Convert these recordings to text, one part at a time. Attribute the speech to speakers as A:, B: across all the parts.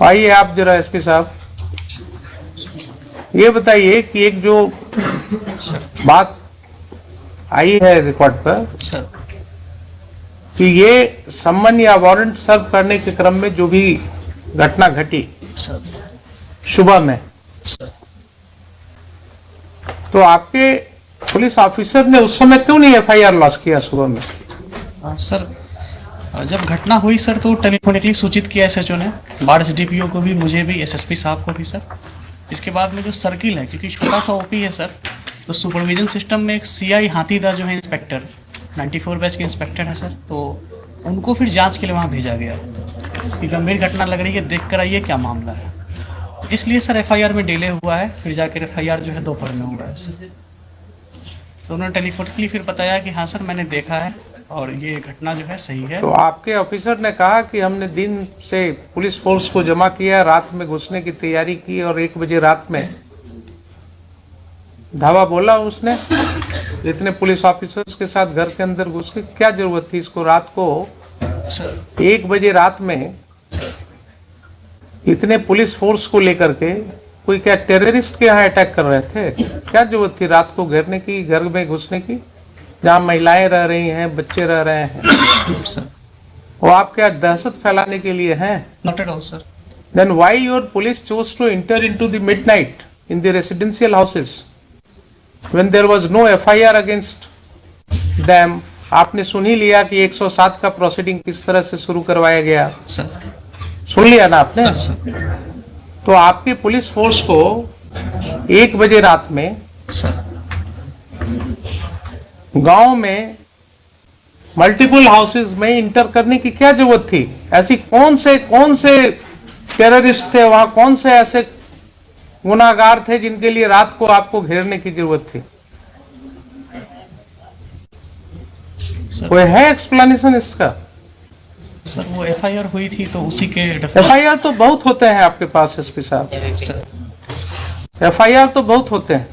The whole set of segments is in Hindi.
A: आइए आप जरा एसपी साहब ये बताइए कि एक जो बात आई है रिकॉर्ड पर कि ये सम्मन या वारंट सर्व करने के क्रम में जो भी घटना घटी सुबह में, तो आपके पुलिस ऑफिसर ने उस समय क्यों नहीं एफआईआर लॉन्च किया सुबह में?
B: सर जब घटना हुई सर तो टेलीफोनिकली सूचित किया एसएचओ ने, बाढ़ एसडीपीओ को भी, मुझे भी, एसएसपी साहब को भी सर। इसके बाद में जो सर्किल है, क्योंकि छोटा सा ओपी है सर, तो सुपरविजन सिस्टम में एक सीआई हाथीदा जो है इंस्पेक्टर 94 बैच के इंस्पेक्टर है सर, तो उनको फिर जांच के लिए वहाँ भेजा गया कि गंभीर घटना लग रही है, देख कर आइए क्या मामला है। इसलिए सर एफआईआर में डिले हुआ है, फिर जाकर एफआईआर जो है दोपहर में हुआ है सर। तो उन्होंने टेलीफोनिकली फिर बताया कि हाँ सर मैंने देखा है और ये घटना जो है सही है।
A: तो आपके ऑफिसर ने कहा कि हमने दिन से पुलिस फोर्स को जमा किया, रात में घुसने की तैयारी की और 1 बजे रात में धावा बोला उसने? इतने पुलिस ऑफिसर्स के साथ घर के अंदर घुस के क्या जरूरत थी इसको? रात को 1 बजे रात में इतने पुलिस फोर्स को लेकर के कोई क्या टेररिस्ट के यहाँ अटैक कर रहे थे? क्या जरूरत थी रात को घेरने की, घर में घुसने की, जहां महिलाएं रह रही हैं, बच्चे रह रहे हैं? वो आप क्या दहशत फैलाने के लिए हैं?
B: Not at all, sir.
A: Then why your police chose to enter into the midnight in the residential houses when there was no FIR against them? आपने सुन ही लिया कि 107 का प्रोसीडिंग किस तरह से शुरू करवाया गया,
B: sir.
A: सुन लिया ना आपने?
B: Sir.
A: तो आपकी पुलिस फोर्स को 1 बजे रात में
B: sir.
A: गांव में मल्टीपल हाउसेज में इंटर करने की क्या जरूरत थी? ऐसी कौन से टेररिस्ट थे वहां, कौन से ऐसे गुनाहगार थे जिनके लिए रात को आपको घेरने की जरूरत थी? कोई है एक्सप्लेनेशन इसका?
B: सर वो एफआईआर हुई थी तो उसी के
A: एफआईआर तो बहुत होते हैं आपके पास एसपी साहब, एफआईआर तो बहुत होते हैं,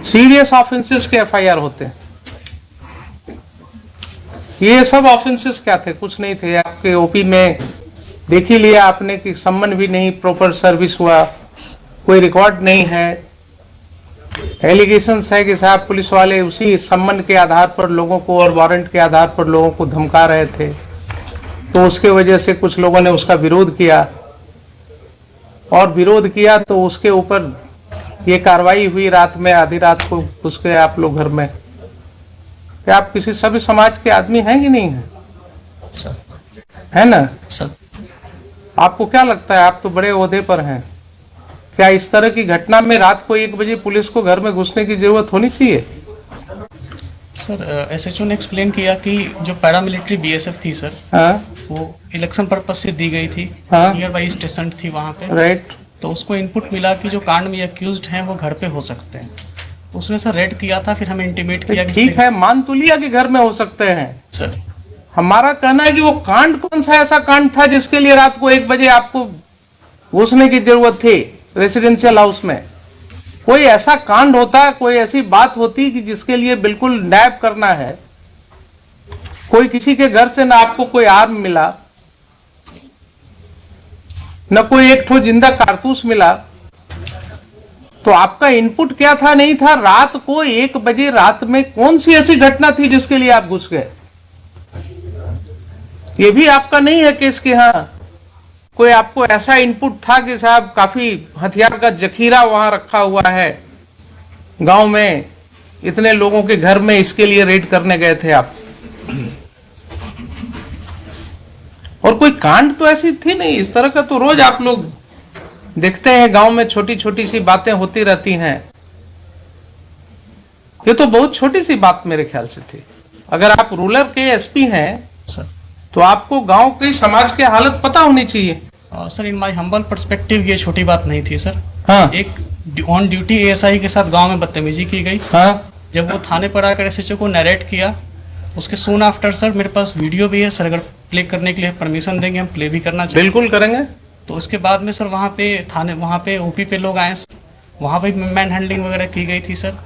A: सीरियस ऑफेंसेस के एफआईआर होते हैं। ये सब ऑफेंसेस क्या थे? कुछ नहीं थे। आपके ओपी में देख ही लिया आपने कि सम्मन भी नहीं प्रॉपर सर्विस हुआ, कोई रिकॉर्ड नहीं है। एलिगेशंस है कि साहब पुलिस वाले उसी सम्मन के आधार पर लोगों को और वारंट के आधार पर लोगों को धमका रहे थे, तो उसके वजह से कुछ लोगों ने उसका विरोध किया, और विरोध किया तो उसके ऊपर ये कार्रवाई हुई। रात में आधी रात को घुस गए आप लोग घर में। क्या आप किसी सभ्य समाज के आदमी हैं कि नहीं है? है ना
B: सर?
A: आपको क्या लगता है, आप तो बड़े ओहदे पर हैं, क्या इस तरह की घटना में रात को 1 बजे पुलिस को घर में घुसने की जरूरत होनी चाहिए?
B: सर एसएचओ ने एक्सप्लेन किया कि जो पैरामिलिट्री बीएसएफ थी सर,
A: हाँ,
B: वो इलेक्शन पर्पज से दी गई थी,
A: हाँ,
B: नियर बाई स्टेशन थी वहां पे,
A: राइट।
B: तो उसको इनपुट मिला कि जो कांड में अक्यूज्ड हैं वो घर पे हो सकते हैं। उसने सर रेड किया था, फिर हमें इंटीमेट किया कि
A: ठीक है, मान तो लिया कि घर में हो सकते हैं
B: सर।
A: हमारा कहना है कि वो कांड कौन सा ऐसा कांड था जिसके लिए रात को 1 बजे आपको घुसने की जरूरत थी रेसिडेंशियल हाउस में? कोई ऐसा कांड होता, कोई ऐसी बात होती कि जिसके लिए बिल्कुल नैप करना है, कोई किसी के घर से ना आपको कोई आर्म मिला, न कोई एक ठो जिंदा कारतूस मिला, तो आपका इनपुट क्या था? नहीं था। रात को 1 बजे रात में कौन सी ऐसी घटना थी जिसके लिए आप घुस गए? ये भी आपका नहीं है केस के हाँ कोई आपको ऐसा इनपुट था कि साहब काफी हथियार का जखीरा वहां रखा हुआ है गांव में, इतने लोगों के घर में, इसके लिए रेड करने गए थे आप? और कोई कांड तो ऐसी थी नहीं। इस तरह का तो रोज आप लोग देखते हैं, गांव में छोटी छोटी सी बातें होती रहती हैं। ये तो बहुत छोटी सी बात मेरे ख्याल से थी। अगर आप रूरल के एसपी हैं
B: सर,
A: तो आपको गांव की समाज की हालत पता होनी चाहिए।
B: Sir in my humble perspective ये छोटी बात नहीं थी सर।
A: हाँ,
B: एक ऑन ड्यूटी एएसआई के साथ गांव में बदतमीजी की गई।
A: हाँ,
B: जब वो थाने पर आकर एसएचओ को नरेट किया, उसके सून आफ्टर सर मेरे पास वीडियो भी है सर, अगर प्ले करने के लिए परमिशन देंगे हम प्ले भी करना चाहिए।
A: बिल्कुल करेंगे।
B: तो उसके बाद में सर वहाँ पे थाने, वहाँ पे ओपी पे लोग आए, वहाँ पे मैन हैंडलिंग वगैरह की गई थी सर।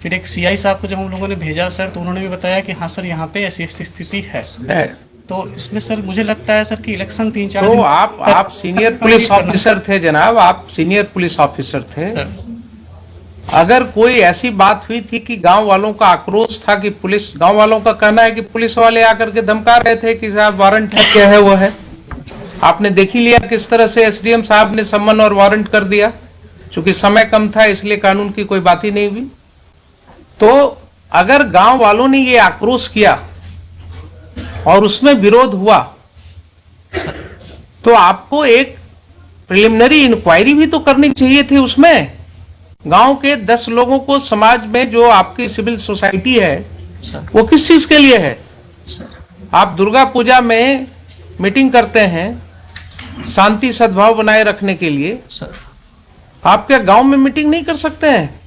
B: फिर एक सीआई साहब को जब हम लोगों ने भेजा सर, तो उन्होंने भी बताया कि हाँ सर यहाँ पे ऐसी स्थिति है। तो इसमें सर मुझे लगता है सर कि इलेक्शन 3-4
A: तो
B: दिन
A: आप सीनियर पुलिस ऑफिसर थे जनाब, आप सीनियर पुलिस ऑफिसर थे।
B: सर,
A: अगर कोई ऐसी बात हुई थी कि गांव वालों का आक्रोश था कि पुलिस, गांव वालों का कहना है कि पुलिस वाले आकर के धमका रहे थे कि साहब वारंट है, क्या है वो है, आपने देख ही लिया किस तरह से एसडीएम साहब ने सम्मन और वारंट कर दिया। चूंकि समय कम था इसलिए कानून की कोई बात ही नहीं हुई। तो अगर गांव वालों ने ये आक्रोश किया और उसमें विरोध हुआ तो आपको एक प्रिलिमिनरी इंक्वायरी भी तो करनी चाहिए थी। उसमें गांव के 10 लोगों को, समाज में जो आपकी सिविल सोसाइटी है वो किस चीज के लिए है। आप दुर्गा पूजा में मीटिंग करते हैं शांति सद्भाव बनाए रखने के लिए, आप क्या गांव में मीटिंग नहीं कर सकते हैं?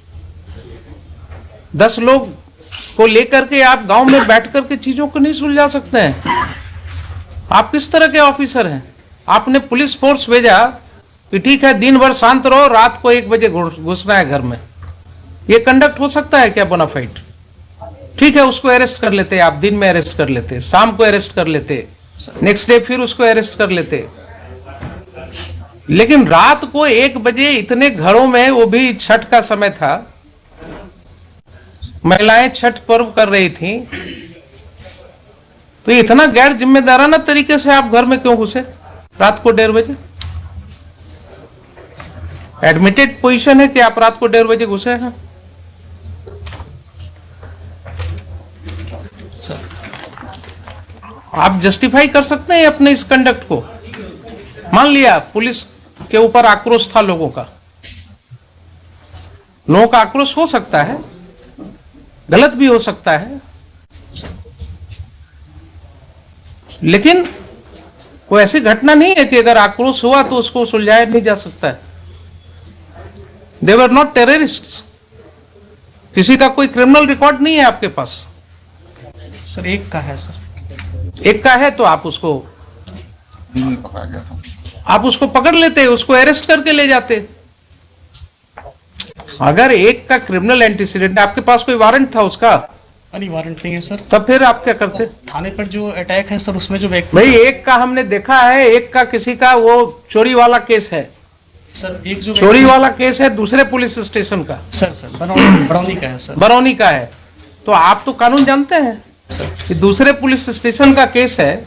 A: 10 लोग को लेकर के आप गांव में बैठ करके चीजों को नहीं सुलझा सकते हैं? आप किस तरह के ऑफिसर हैं? आपने पुलिस फोर्स भेजा कि ठीक है दिन भर शांत रहो, रात को 1 बजे घुसना है घर में। ये कंडक्ट हो सकता है क्या बोनाफाइड? ठीक है, उसको अरेस्ट कर लेते, आप दिन में अरेस्ट कर लेते, शाम को अरेस्ट कर लेते, नेक्स्ट डे फिर उसको अरेस्ट कर लेते। लेकिन रात को 1 बजे इतने घरों में, वो भी छठ का समय था, महिलाएं छठ पर्व कर रही थी, तो इतना गैर जिम्मेदाराना तरीके से आप घर में क्यों घुसे रात को 1:30 बजे? एडमिटेड पोजीशन है कि आप रात को 1:30 बजे घुसे हैं। आप जस्टिफाई कर सकते हैं अपने इस कंडक्ट को? मान लिया पुलिस के ऊपर आक्रोश था लोगों का, लोगों का आक्रोश हो सकता है, गलत भी हो सकता है, लेकिन कोई ऐसी घटना नहीं है कि अगर आक्रोश हुआ तो उसको सुलझाया नहीं जा सकता है। दे वर नॉट टेररिस्ट्स। किसी का कोई क्रिमिनल रिकॉर्ड नहीं है आपके पास।
B: सर एक का है सर,
A: एक का है तो आप उसको
C: पकड़ा गया था,
A: आप उसको पकड़ लेते, उसको अरेस्ट करके ले जाते। अगर एक का क्रिमिनल एंटीसीडेंट, आपके पास कोई वारंट था उसका?
B: अरे वारंट नहीं है सर।
A: तब फिर आप क्या करते?
B: थाने पर जो अटैक है सर, उसमें जो व्यक्ति,
A: भाई एक का हमने देखा है, एक का किसी का वो चोरी वाला केस है,
B: सर एक जो
A: चोरी वाला केस है दूसरे पुलिस स्टेशन का,
B: सर बरौनी का है सर,
A: बरौनी का है। तो आप तो कानून जानते हैं कि दूसरे पुलिस स्टेशन का केस है,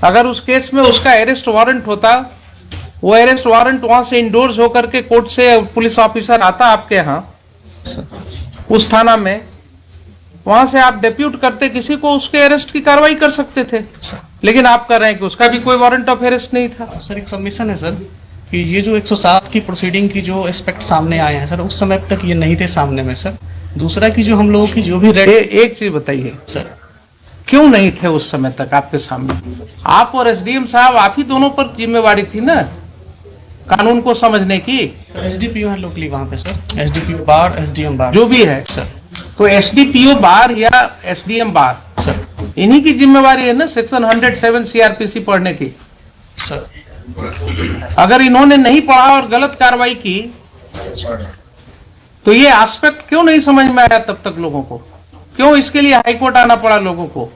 A: अगर उस केस में उसका अरेस्ट वारंट होता, वो अरेस्ट वारंट वहां से इंडोर्स होकर के कोर्ट से पुलिस ऑफिसर आता आपके यहां उस थाना में, वहां से आप डेप्यूट करते किसी को, उसके अरेस्ट की कार्रवाई कर सकते थे। लेकिन आप कह रहे हैं कि उसका भी कोई वारंट ऑफ अरेस्ट नहीं था।
B: सर एक सबमिशन है सर कि ये जो 107 की प्रोसीडिंग की जो एस्पेक्ट सामने आए हैं सर, उस समय तक ये नहीं थे सामने में सर। दूसरा कि जो हम लोगों की जो भी
A: एक चीज बताइए
B: सर,
A: क्यों नहीं थे उस समय तक आपके सामने? आप और एसडीएम साहब, आप ही दोनों पर जिम्मेवारी थी ना कानून को समझने की।
B: एसडीपीओ है लोकली वहां पे सर, एसडीपीओ बार, एसडीएम बार,
A: जो भी है
B: सर।
A: तो एसडीपीओ बार या एसडीएम बार
B: सर,
A: इन्हीं की जिम्मेवारी है ना सेक्शन 107 सीआरपीसी पढ़ने की।
B: सर
A: अगर इन्होंने नहीं पढ़ा और गलत कार्रवाई की तो ये एस्पेक्ट क्यों नहीं समझ में आया तब तक लोगों को? क्यों इसके लिए हाईकोर्ट आना पड़ा लोगों को?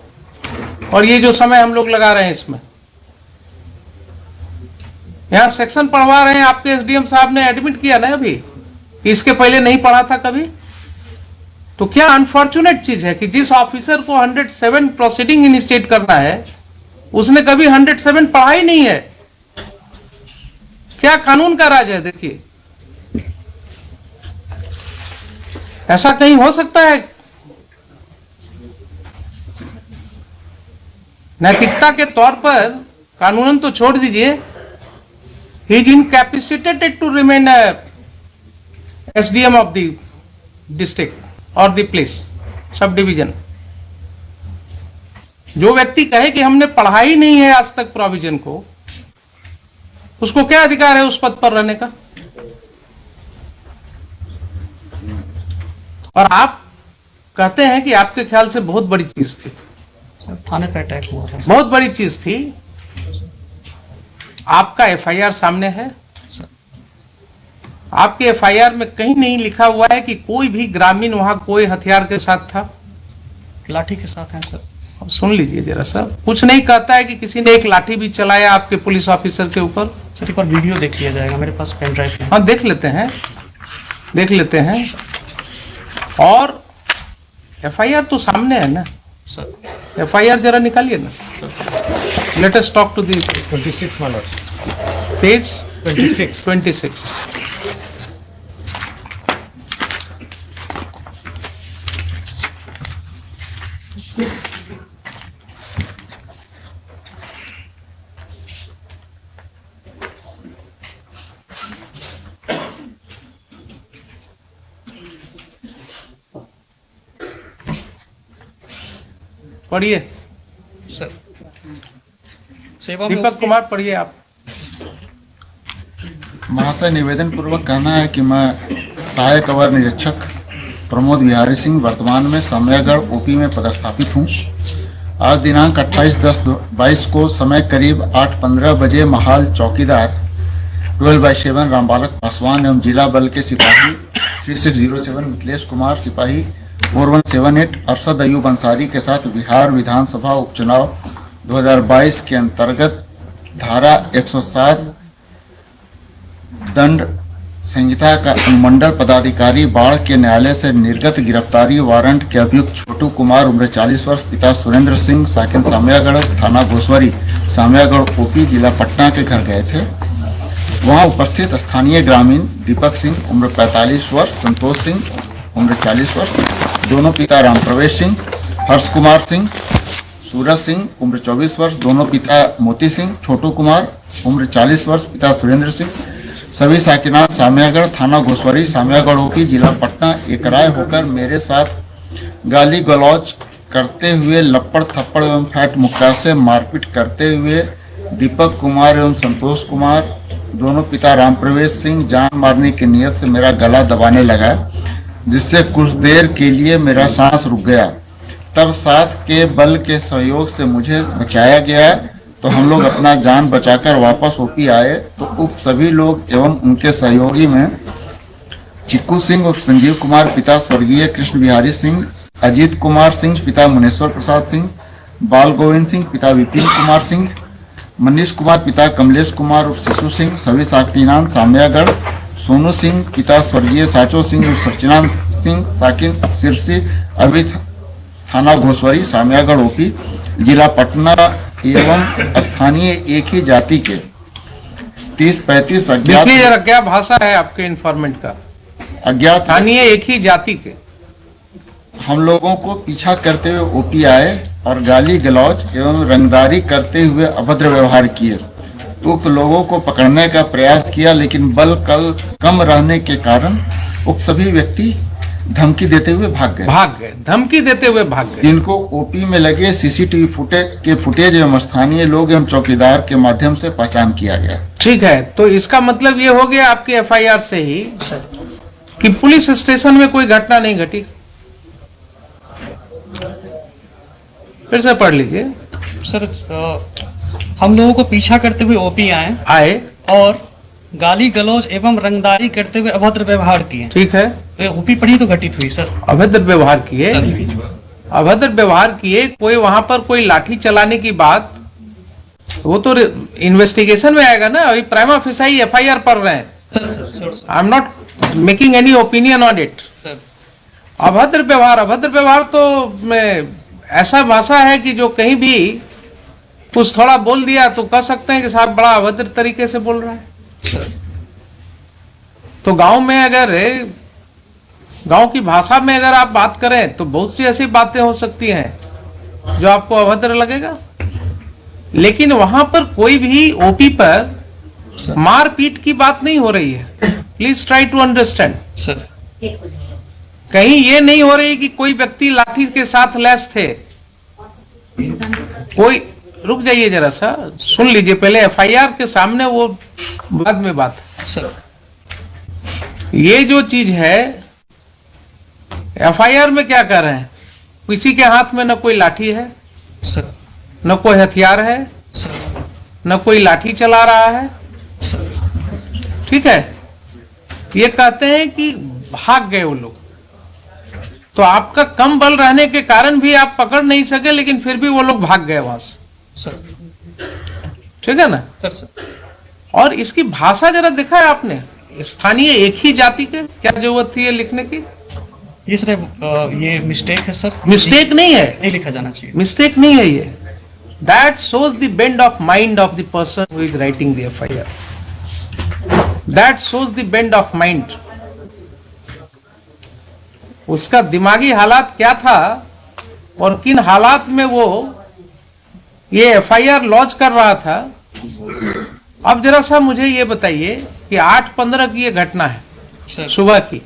A: और ये जो समय हम लोग लगा रहे हैं इसमें, यहां सेक्शन पढ़वा रहे हैं, आपके एसडीएम साहब ने एडमिट किया ना अभी कि इसके पहले नहीं पढ़ा था कभी। तो क्या अनफॉर्चुनेट चीज है कि जिस ऑफिसर को 107 प्रोसीडिंग इनिशिएट करना है उसने कभी 107 पढ़ा ही नहीं है। क्या कानून का राज है? देखिए, ऐसा कहीं हो सकता है? नैतिकता के तौर पर कानूनन तो छोड़ दीजिए, he is incapacitated to remain SDM of the district और द प्लेस सब डिवीजन। जो व्यक्ति कहे कि हमने पढ़ा ही नहीं है आज तक प्रोविजन को, उसको क्या अधिकार है उस पद पर रहने का? और आप कहते हैं कि आपके ख्याल से बहुत बड़ी चीज थी।
B: थाने पे अटैक हुआ था,
A: बहुत बड़ी चीज थी। आपका एफआईआर सामने है, आपके एफआईआर में कहीं नहीं लिखा हुआ है कि कोई भी ग्रामीण वहां कोई हथियार के साथ था।
B: लाठी के साथ है सर।
A: अब सुन लीजिए जरा सा, कुछ नहीं कहता है कि किसी ने एक लाठी भी चलाया आपके पुलिस ऑफिसर के ऊपर।
B: सर एक बार वीडियो देख लिया जाएगा, मेरे पास पेन ड्राइव है।
A: हाँ देख लेते हैं, देख लेते हैं। और एफआईआर तो सामने है ना
B: सर।
A: एफआईआर जरा निकालिए ना। Let us talk to the
D: 26 March
A: page
D: 26
A: पढ़िए।
B: सर सेवा में
A: दीपक कुमार पढ़िए आप।
C: महाशय, निवेदन पूर्वक कहना है कि मैं सहायक अवर निरीक्षक प्रमोद बिहारी सिंह वर्तमान में समयागढ़ ओपी में पदस्थापित हूँ। आज दिनांक 28/10/22 को समय करीब 8:15 बजे महाल चौकीदार 12/7 रामबालक पासवान एवं जिला बल के सिपाही 3607 मिथिलेश कुमार, सिपाही 4178 अरशद अयूब अंसारी के साथ बिहार विधानसभा उपचुनाव 2022 के अंतर्गत धारा 107 दंड संहिता का अनुमंडल पदाधिकारी बाढ़ के न्यायालय से निर्गत गिरफ्तारी वारंट के अभियुक्त छोटू कुमार उम्र 40 वर्ष, पिता सुरेंद्र सिंह, साकिन सामयागढ़, थाना घोसवरी, सामयागढ़ ओपी, जिला पटना के घर गए थे। वहां उपस्थित स्थानीय ग्रामीण दीपक सिंह उम्र 45 वर्ष, संतोष सिंह उम्र 40 वर्ष, दोनों पिता राम प्रवेश सिंह, हर्ष कुमार सिंह, सूरज सिंह उम्र 24 वर्ष, दोनों पिता मोती सिंह, छोटू कुमार उम्र 40 वर्ष, पिता सुरेंद्र सिंह, सभी साकिनान सामयागढ़, थाना घोसवरी, सामयागढ़ ओपी, जिला पटना एक राय होकर मेरे साथ गाली गलौज करते हुए, लपड़ थप्पड़ एवं फैट मुक्का से मारपीट करते हुए दीपक कुमार एवं संतोष कुमार, दोनों पिता राम प्रवेश सिंह, जान मारने की नीयत से मेरा गला दबाने लगा, जिससे कुछ देर के लिए मेरा सांस रुक गया। तब साथ के बल के सहयोग से मुझे बचाया गया, तो हम लोग अपना जान बचाकर वापस ओपी आए तो उक्त सभी लोग एवं उनके सहयोगी में चिक्कू सिंह और संजीव कुमार पिता स्वर्गीय कृष्ण बिहारी सिंह, अजीत कुमार सिंह पिता मुनेश्वर प्रसाद सिंह, बाल गोविंद सिंह पिता विपिन कुमार सिंह, मनीष कुमार पिता कमलेश कुमार और शिशु सिंह, सभी साकिनान सामयागढ़, सोनू सिंह पिता स्वर्गीय साचो सिंह और सचिनान सिंह, साकिन सिरसी, अभी थाना घोसवरी, सामयागढ़ ओपी, जिला पटना एवं स्थानीय एक ही जाति के 30-35 अज्ञात।
A: देखिए जरा क्या भाषा है आपके इन्फॉर्मेंट का।
C: अज्ञात
A: स्थानीय एक ही जाति के
C: हम लोगों को पीछा करते हुए ओपी आए और गाली गलौज एवं रंगदारी करते हुए अभद्र व्यवहार किए। उक्त लोगों को पकड़ने का प्रयास किया, लेकिन बल कम रहने के कारण उक्त सभी व्यक्ति धमकी देते हुए भाग गए।
A: धमकी देते हुए भाग गए।
C: जिनको ओपी में लगे सीसीटीवी फुटेज एवं स्थानीय लोग एवं चौकीदार के माध्यम से पहचान किया गया।
A: ठीक है, तो इसका मतलब ये हो गया आपके एफआईआर से ही कि पुलिस स्टेशन में कोई घटना नहीं घटी। फिर से पढ़ लीजिए।
B: सर हम लोगों को पीछा करते हुए ओपी आए और गाली गलौज एवं रंगदारी करते हुए अभद्र व्यवहार किए।
A: ठीक है,
B: तो ओपी पढ़ी तो घटित हुई सर।
A: अभद्र व्यवहार किए, अभद्र व्यवहार किए। कोई वहां पर कोई लाठी चलाने की बात, वो तो इन्वेस्टिगेशन में आएगा ना। अभी प्राइमा फेसाई एफआईआर पढ़ रहे हैं। I am not making any opinion on it. अभद्र व्यवहार तो ऐसा भाषा है कि जो कहीं भी कुछ थोड़ा बोल दिया तो कह सकते हैं कि साहब बड़ा अभद्र तरीके से बोल रहा है। तो गांव में अगर गांव की भाषा में अगर आप बात करें तो बहुत सी ऐसी बातें हो सकती हैं जो आपको अभद्र लगेगा, लेकिन वहां पर कोई भी ओपी पर मारपीट की बात नहीं हो रही है। Please try to understand
B: sir.
A: कहीं ये नहीं हो रही कि कोई व्यक्ति लाठी के साथ लैस थे। कोई रुक जाइए जरा सा, सुन लीजिए पहले एफआईआर के सामने, वो बाद में बात है
B: सर।
A: ये जो चीज है एफआईआर में क्या कर रहे हैं, किसी के हाथ में न कोई लाठी है
B: सर,
A: न कोई हथियार है
B: सर,
A: न कोई लाठी चला रहा है
B: सर।
A: ठीक है। ये कहते हैं कि भाग गए वो लोग। तो आपका कम बल रहने के कारण भी आप पकड़ नहीं सके, लेकिन फिर भी वो लोग भाग गए वहां से,
B: सर।
A: ठीक है ना।
B: सर
A: और इसकी भाषा जरा देखा है आपने, स्थानीय एक ही जाति के, क्या जरूरत थी ये लिखने की?
B: ये सर ये मिस्टेक है सर,
A: मिस्टेक नहीं है,
B: नहीं लिखा जाना चाहिए।
A: मिस्टेक नहीं है ये। That shows the bend of mind of the person who is writing the FIR. That shows the bend of mind. उसका दिमागी हालात क्या था और किन हालात में वो ये FIR लॉन्च कर रहा था। अब जरा सा मुझे ये बताइए कि 8/15 की ये घटना है
B: सर
A: सुबह की,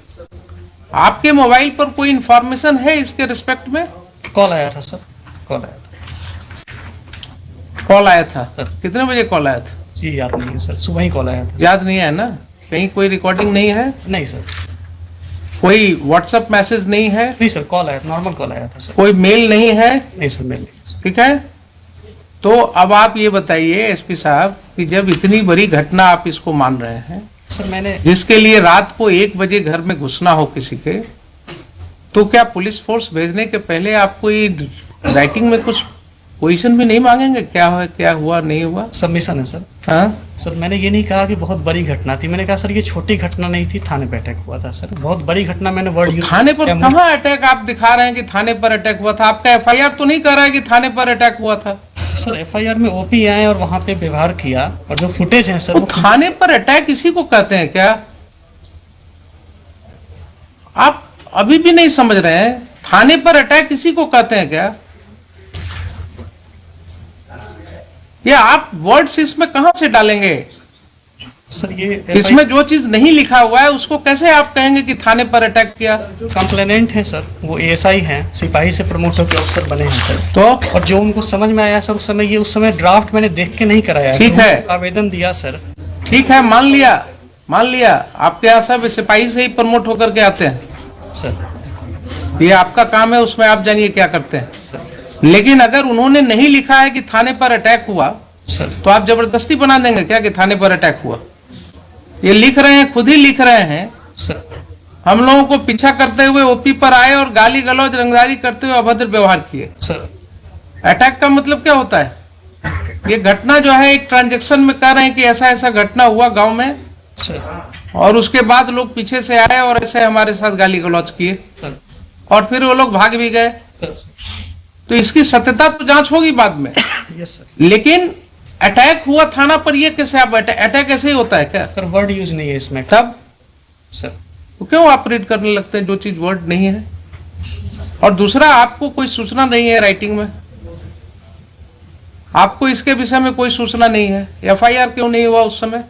A: आपके मोबाइल पर कोई इंफॉर्मेशन है इसके रिस्पेक्ट में?
B: कॉल आया था सर, कॉल आया था
A: कॉल आया था
B: सर।
A: कितने बजे कॉल आया था?
B: जी याद नहीं है सर, सुबह ही कॉल आया था।
A: याद नहीं है ना? कहीं कोई रिकॉर्डिंग नहीं है?
B: नहीं सर,
A: कोई व्हाट्सएप मैसेज नहीं है?
B: नहीं सर, कॉल आया, नॉर्मल कॉल आया था सर।
A: कोई मेल नहीं है?
B: नहीं सर, मेल नहीं सर।
A: ठीक है। तो अब आप ये बताइए एसपी साहब कि जब इतनी बड़ी घटना आप इसको मान रहे हैं,
B: सर मैंने
A: जिसके लिए रात को 1 बजे घर में घुसना हो किसी के, तो क्या पुलिस फोर्स भेजने के पहले आपको ये राइटिंग में कुछ पोजीशन भी नहीं मांगेंगे? क्या हुआ नहीं हुआ?
B: सबमिशन है सर।
A: हाँ
B: सर मैंने ये नहीं कहा कि बहुत बड़ी घटना थी, मैंने कहा सर ये छोटी घटना नहीं थी, थाने पे अटैक हुआ था सर। बहुत बड़ी घटना मैंने वर्ड यूज
A: थाने पर कहाँ अटैक आप दिखा रहे हैं कि थाने पर अटैक हुआ था? आपका FIR तो नहीं कह रहा है कि थाने पर अटैक हुआ था।
B: सर FIR में OP आए और वहां पे व्यवहार किया, और जो फुटेज है सर
A: तो
B: वो
A: थाने पर अटैक इसी को कहते हैं क्या? आप अभी भी नहीं समझ रहे हैं, थाने पर अटैक इसी को कहते हैं क्या? या आप वर्ड्स इसमें कहां से डालेंगे?
B: सर ये
A: इसमें जो चीज नहीं लिखा हुआ है उसको कैसे आप कहेंगे कि थाने पर अटैक किया?
B: कंप्लेनेंट है सर, वो ASI हैं, सिपाही से प्रमोट होकर अफसर बने हैं सर।
A: तो
B: और जो उनको समझ में आया सर उस समय ड्राफ्ट मैंने देख के नहीं कराया,
A: ठीक है।
B: आवेदन दिया सर।
A: ठीक है, मान लिया आपके यहाँ सब सिपाही से ही प्रमोट होकर के आते हैं
B: सर
A: ये आपका काम है, उसमें आप जानिए क्या करते हैं। लेकिन अगर उन्होंने नहीं लिखा है कि थाने पर अटैक हुआ,
B: सर
A: तो आप जबरदस्ती बना देंगे क्या कि थाने पर अटैक हुआ? ये लिख रहे हैं, खुद ही लिख रहे हैं,
B: सर
A: हम लोगों को पीछा करते हुए OP पर आए और गाली गलौज रंगदारी करते हुए अभद्र व्यवहार किए।
B: सर
A: अटैक का मतलब क्या होता है? ये घटना जो है एक ट्रांजैक्शन में कह रहे हैं कि ऐसा ऐसा घटना हुआ गांव में,
B: सर
A: और उसके बाद लोग पीछे से आए और ऐसे हमारे साथ गाली गलौज किए
B: सर
A: और फिर वो लोग भाग भी गए।
B: सर
A: तो इसकी सत्यता तो जांच होगी बाद में।
B: Yes sir.
A: लेकिन अटैक हुआ थाना पर, ये कैसे आप अटैक ऐसे ही होता है क्या?
B: सर वर्ड यूज नहीं है इसमें
A: तब
B: सर।
A: तो क्यों आप रीड करने लगते हैं जो चीज वर्ड नहीं है? और दूसरा, आपको कोई सूचना नहीं है राइटिंग में, आपको इसके विषय में कोई सूचना नहीं है, FIR क्यों नहीं हुआ उस समय?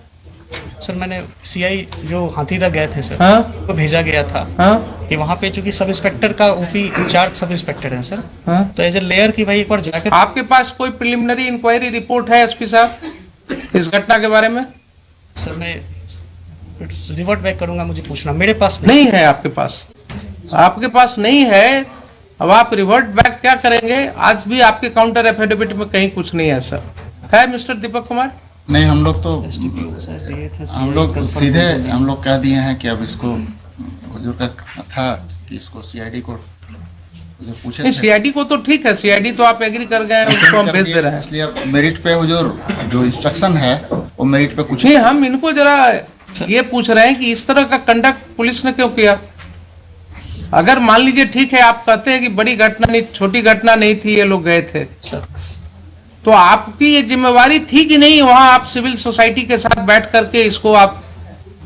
B: सर मैंने CI जो हाथीदा गए थे सर,
A: हाँ
B: को भेजा गया था
A: हाँ
B: कि वहां पे चूंकि सब इंस्पेक्टर का OP इंचार्ज सब इंस्पेक्टर है सर,
A: हाँ।
B: तो एज ए लेयर की भाई एक बार जाकर
A: आपके पास कोई प्रिलिमिनरी इंक्वायरी रिपोर्ट है एसपी साहब इस घटना के बारे में?
B: सर मैं रिवर्ट बैक करूंगा, मुझे पूछना, मेरे पास
A: नहीं है आपके पास, आपके पास नहीं है। अब आप रिवर्ट बैक क्या करेंगे? आज भी आपके काउंटर एफिडेविट में कहीं कुछ नहीं है सर, है मिस्टर दीपक कुमार?
C: नहीं, हम लोग तो
B: दिए थे
C: हम लोग सीधे हम लोग कह दिए हैं कि अब इसको हुजूर का था कि इसको CID को जो पूछे
A: नहीं, CID को तो ठीक है, CID तो आप एग्री कर गए हैं, उसको हम भेज दे रहे हैं।
C: इसलिए अब मेरिट पे हुजूर जो इंस्ट्रक्शन है वो मेरिट पे कुछ
A: नहीं, हम इनको जरा ये पूछ रहे हैं कि इस तरह का कंडक्ट पुलिस ने क्यों किया? अगर मान लीजिए ठीक है, आप कहते हैं कि बड़ी घटना नहीं, छोटी घटना नहीं थी, ये लोग गए थे, तो आपकी ये जिम्मेवारी थी कि नहीं वहां आप सिविल सोसाइटी के साथ बैठ करके इसको आप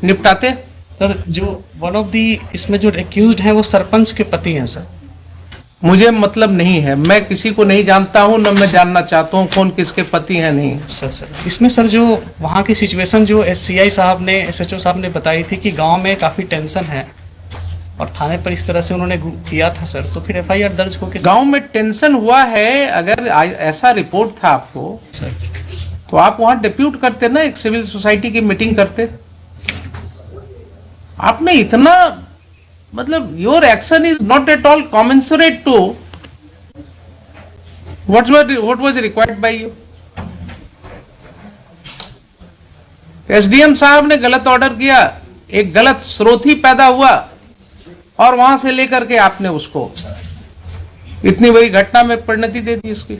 A: निपटाते?
B: सर जो वन ऑफ दी इसमें जो एक्यूज्ड है वो सरपंच के पति हैं सर।
A: मुझे मतलब नहीं है, मैं किसी को नहीं जानता हूं, न मैं जानना चाहता हूं कौन किसके पति हैं नहीं।
B: सर इसमें सर जो वहाँ की सिचुएशन जो CI साहब ने, SHO साहब ने बताई थी कि गांव में काफी टेंशन है और थाने पर इस तरह से उन्होंने किया था सर, तो फिर FIR दर्ज होकर
A: गांव में टेंशन हुआ है, अगर ऐसा रिपोर्ट था आपको
B: सर,
A: तो आप वहां डिप्यूट करते ना, एक सिविल सोसाइटी की मीटिंग करते। आपने इतना मतलब your action is not at all commensurate to what was required by you. SDM sahab ने गलत ऑर्डर किया, एक गलत स्रोत ही पैदा हुआ और वहां से लेकर के आपने उसको इतनी बड़ी घटना में परिणति दे दी इसकी।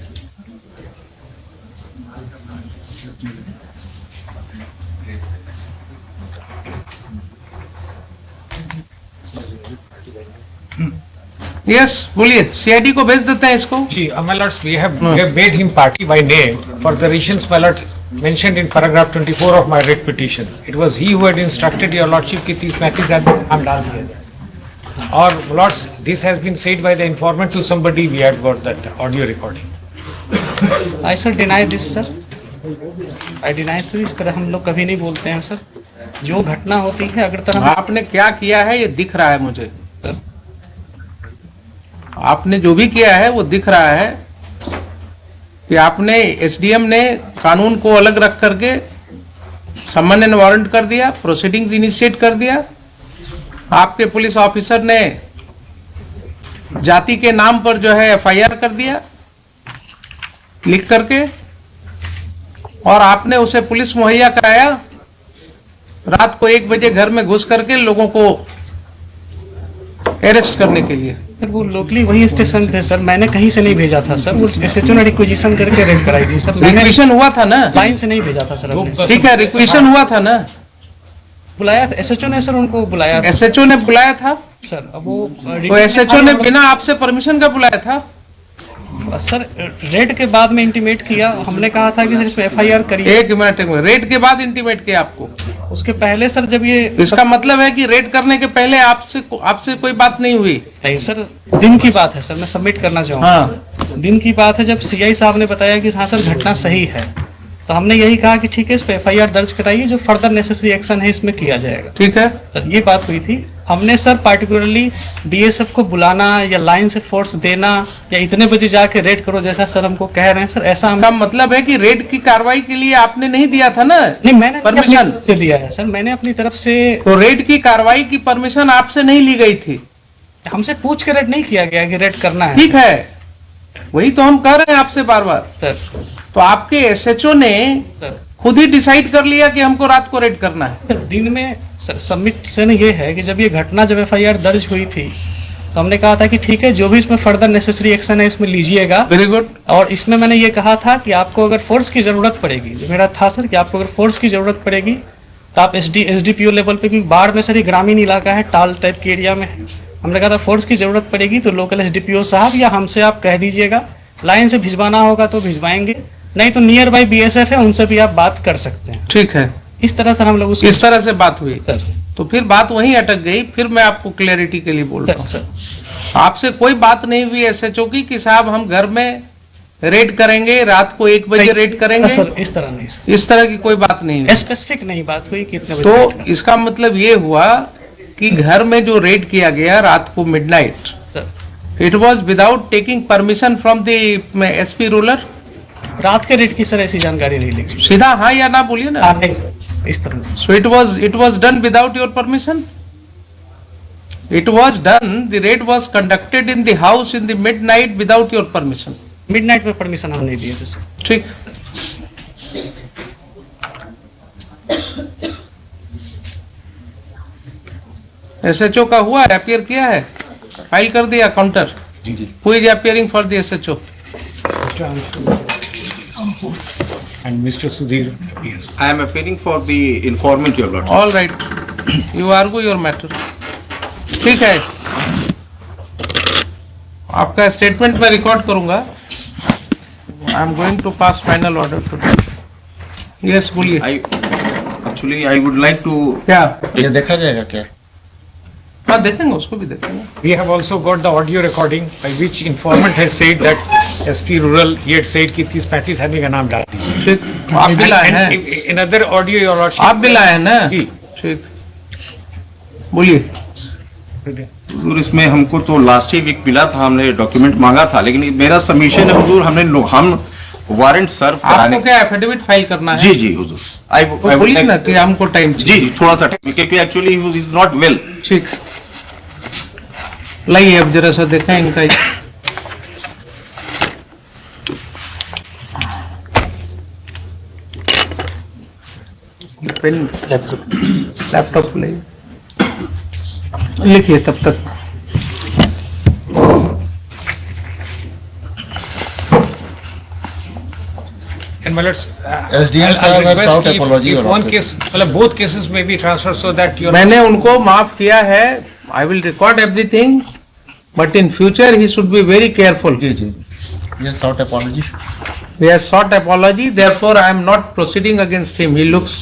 A: यस, बोलिए, सीआईडी को भेज देते हैं इसको।
D: See, my lords, we have made him party by name for the reasons, my lord, mentioned in paragraph 24 of my writ petition. It was he who had instructed your lordship कि 30-35 आदमी का नाम डाल दिया जाए। और lords, this has been said by the informant to somebody. We had got that audio recording.
B: I sir deny this sir. I deny sir, इस तरह हम लोग कभी नहीं बोलते हैं सर। जो घटना होती है अगर तरह
A: आपने क्या किया है ये दिख रहा है मुझे, आपने जो भी किया है वो दिख रहा है कि आपने एसडीएम ने कानून को अलग रख करके समन एंड वारंट कर दिया, प्रोसीडिंग्स इनिशिएट कर दिया। आपके पुलिस ऑफिसर ने जाति के नाम पर जो है एफआईआर कर दिया लिख करके, और आपने उसे पुलिस मुहैया कराया। रात को 1 बजे घर में घुस करके लोगों को अरेस्ट करने के लिए।
B: सर वो लोकली वही स्टेशन थे सर, मैंने कहीं से नहीं भेजा था सर। वो एसएचओ ने रिक्वेजिशन करके रेड कराई थी सर। मैंने
A: रिक्वेशन हुआ था ना,
B: लाइन से नहीं भेजा था सर हमने।
A: ठीक है, रिक्वेशन हुआ था ना,
B: बुलाया था एसएचओ ने सर, उनको बुलाया था
A: एसएचओ ने बुलाया था।
B: सर। अब वो
A: तो एसएचओ ने बिना आपसे परमिशन का बुलाया था।
B: सर रेड के बाद में इंटीमेट किया, हमने कहा था कि सर इसमें एफआईआर करिए।
A: एक मिनट, रेड के बाद इंटीमेट किया आपको?
B: उसके पहले सर जब ये
A: इसका मतलब है कि रेड करने के पहले आपसे कोई बात नहीं हुई?
B: नहीं सर, दिन की बात है सर, मैं सबमिट करना चाहूँगा।
A: हाँ,
B: दिन की बात है, जब सीआई साहब ने बताया कि हाँ सर घटना सही है, तो हमने यही कहा कि ठीक है इस पे एफआईआर दर्ज कराइए, जो फर्दर नेसेसरी एक्शन है इसमें किया जाएगा।
A: ठीक है
B: सर ये बात हुई थी। हमने सर पार्टिकुलरली बीएसएफ को बुलाना या लाइन से फोर्स देना या इतने बजे जाके रेड करो जैसा सर हमको कह रहे हैं सर, ऐसा हम
A: का मतलब है कि रेड की कार्रवाई के लिए आपने नहीं दिया था ना
B: नहीं, मैंने
A: परमिशन
B: अपनी तरफ से दिया है सर, मैंने अपनी तरफ से।
A: तो रेड की कार्रवाई की परमिशन आपसे नहीं ली गई थी?
B: हमसे पूछ के रेड नहीं किया गया कि रेड करना है।
A: ठीक है, वही तो हम कह रहे हैं आपसे बार बार।
B: सर
A: तो आपके एसएचओ ने
B: सर
A: खुद ही डिसाइड कर लिया कि हमको रात को रेड करना है?
B: सर दिन में सर सबमिशन ये है कि जब ये घटना जब एफआईआर दर्ज हुई थी तो हमने कहा था कि ठीक है जो भी इसमें फर्दर नेसेसरी एक्शन है इसमें लीजिएगा।
A: Very good.
B: और इसमें मैंने ये कहा था कि आपको अगर फोर्स की जरूरत पड़ेगी, जो मेरा था सर कि आपको अगर फोर्स की जरूरत पड़ेगी तो आप एसडीपीओ लेवल पे, क्योंकि बाढ़ में सर ये ग्रामीण इलाका है, टाल टाइप के एरिया में है, हमने कहा था फोर्स की जरूरत पड़ेगी तो लोकल एसडीपीओ साहब या हमसे आप कह दीजिएगा, लाइन से भिजवाना होगा तो भिजवाएंगे, नहीं तो नियर बाई बीएसएफ है उनसे भी आप बात कर सकते हैं।
A: ठीक है,
B: इस तरह सर हम लोग
A: इस तरह से बात हुई।
B: सर
A: तो फिर बात वहीं अटक गई। फिर मैं आपको क्लैरिटी के लिए बोल रहा
B: सर
A: हूँ,
B: सर
A: आपसे कोई बात नहीं हुई एसएचओ की कि साहब हम घर में रेड करेंगे, रात को 1 बजे रेड करेंगे?
B: सर इस तरह नहीं सर,
A: इस तरह की कोई बात नहीं हुई।
B: स्पेसिफिक नहीं बात हुई कितने बजे।
A: तो इसका मतलब ये हुआ कि घर में जो रेड किया गया रात को midnight,
B: sir
A: it was without taking permission from the SP ruler?
B: रात के रेट की सर ऐसी जानकारी नहीं ली।
A: सीधा हाँ या ना बोलिए ना।
B: नहीं सर, इस तरह से।
A: So it was done without your permission? It was done, the raid was conducted in the house in the midnight without your permission?
B: Midnight में परमिशन हम नहीं दिए थे सर।
A: ठीक। एसएचओ का हुआ है, अपियर किया है, फाइल कर दिया काउंटर?
C: जी जी।
A: Who is appearing for the SHO?
D: And Mr. Sudhir appears.
E: I am appearing for the informant, your lordship.
A: All right, you argue your matter. ठीक है, आपका स्टेटमेंट मैं रिकॉर्ड करूंगा। I am going to pass final order today. Yes, बोलिए।
E: I would like to.
A: क्या?
C: ये देखा जाएगा क्या?
A: हाँ, देखेंगे, उसको भी देखेंगे।
D: We have also got the audio recording by which informant has said that SP Rural, he had said कि 30-35 आदमी का नाम डाल दीजिए।
A: ठीक, आप भी लाए हैं?
D: In another audio, your lordship.
A: आप भी लाए हैं ना?
D: जी।
A: ठीक, बोलिए।
E: हुजूर, इसमें हमको तो लास्ट ही वीक मिला था, हमने डॉक्यूमेंट मांगा था, लेकिन मेरा सबमिशन है हुजूर, हम वारंट सर्व कराने।
A: आपको क्या एफिडेविट फाइल करना है?
E: जी जी हुजूर।
A: तो बोलिए ना कि हमको टाइम चाहिए।
E: जी, थोड़ा सा टाइम, क्योंकि actually he is not well.
A: ठीक, लाइए अब जरा सा देखें इनका। पेन लैपटॉप लाइए, लिखिए तब तक।
D: And my lords,
C: SDM साहब has sought apology
D: if one
C: also.
D: case, मतलब both cases may be transferred so that your
A: मैंने उनको माफ किया है. I will record everything, but in future he should be very careful.
C: जी जी ये sought apology.
A: He has sought apology, therefore I am not proceeding against him. He looks,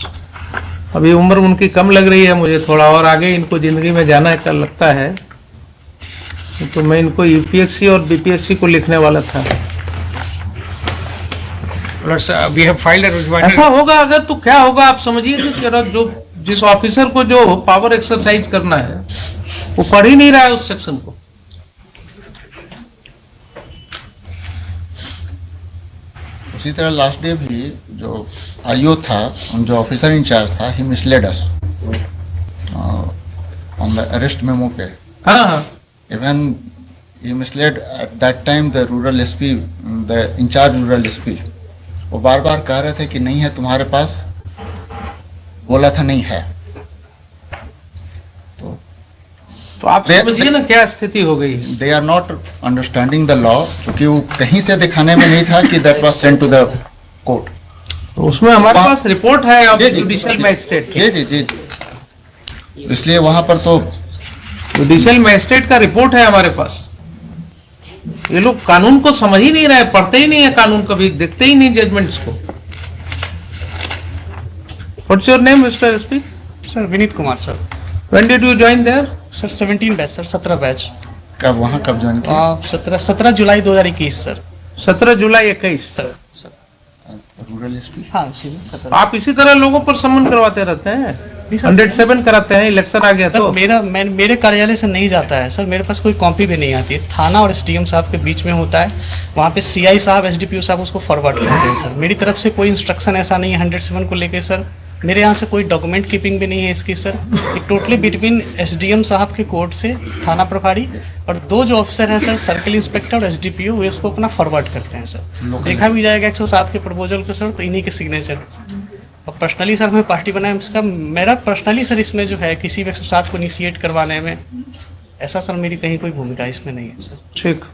A: अभी उम्र उनकी कम लग रही है मुझे थोड़ा, और आगे इनको जिंदगी में जाना है लगता है, तो मैं इनको यूपीएससी और बीपीएससी को लिखने वाला था.
D: lords, we have filed a
A: ऐसा
D: rejoinder.
A: होगा अगर तो क्या होगा आप समझिए कि जो जिस ऑफिसर को जो पावर एक्सरसाइज करना है वो पढ़ ही नहीं रहा है उस सेक्शन को.
C: उसी तरह लास्ट डे भी जो आईओ था, जो ऑफिसर इंचार्ज था, he misled us on the arrest memo पे.
A: हाँ हाँ
C: Even he misled at that time the rural SP, the in-charge rural SP. वो बार बार कह रहे थे कि नहीं है तुम्हारे पास, बोला था नहीं है.
A: तो आप समझिए ना क्या स्थिति हो गई है.
C: They are not understanding the law, क्योंकि वो कहीं से दिखाने में नहीं था कि that was sent to the court.
A: तो उसमें हमारे पास रिपोर्ट है ऑफ
C: जी, जी,
A: जुडिशियल मैजिस्ट्रेट की.
C: जी जी जी जी. इसलिए वहां पर तो
A: जुडिशियल मैजिस्ट्रेट का रिपोर्ट है हमारे पास. ये लोग कानून को समझ ही नहीं रहे, पढ़ते ही नहीं है कानून, कभी देखते ही नहीं जजमेंट्स को. What's your name mister SP?
B: Sir Vineet Kumar sir.
A: When did you join there?
B: Sir 17 batch sir, 17 batch.
C: कब वहां कब ज्वाइन किया?
B: 17 जुलाई 2021 सर.
A: 17 जुलाई 21.
B: Sir sir
C: rural SP.
B: हाँ उसी में 17.
A: आप इसी तरह लोगों पर सम्मन करवाते रहते हैं.
B: नहीं सर,
A: 107 कराते हैं, इलेक्शन आ गया तो.
B: मेरे कार्यालय से नहीं जाता है सर, मेरे पास कोई कॉपी भी नहीं आती है. थाना और एसडीएम साहब के बीच में होता है, वहाँ पे सीआई साहब एसडीपीओ साहब उसको फॉरवर्ड करते हैं सर. मेरी तरफ से कोई इंस्ट्रक्शन ऐसा नहीं है 107 को लेके सर. मेरे यहाँ से कोई डॉक्यूमेंट कीपिंग भी नहीं है इसकी सर. एक टोटली बिटवीन एसडीएम साहब के कोर्ट से थाना प्रभारी और दो जो ऑफिसर हैं सर, सर्किल इंस्पेक्टर और एसडीपीओ, वे उसको अपना फॉरवर्ड करते हैं सर. देखा भी जाएगा 107 के प्रपोजल को सर, तो इन्हीं के सिग्नेचर. और पर्सनली सर मैं पार्टी बनाया इसका, मेरा पर्सनली सर इसमें जो है किसी भी 107 को इनिशिएट करवाने में ऐसा सर मेरी कहीं कोई भूमिका इसमें नहीं है सर.
A: ठीक.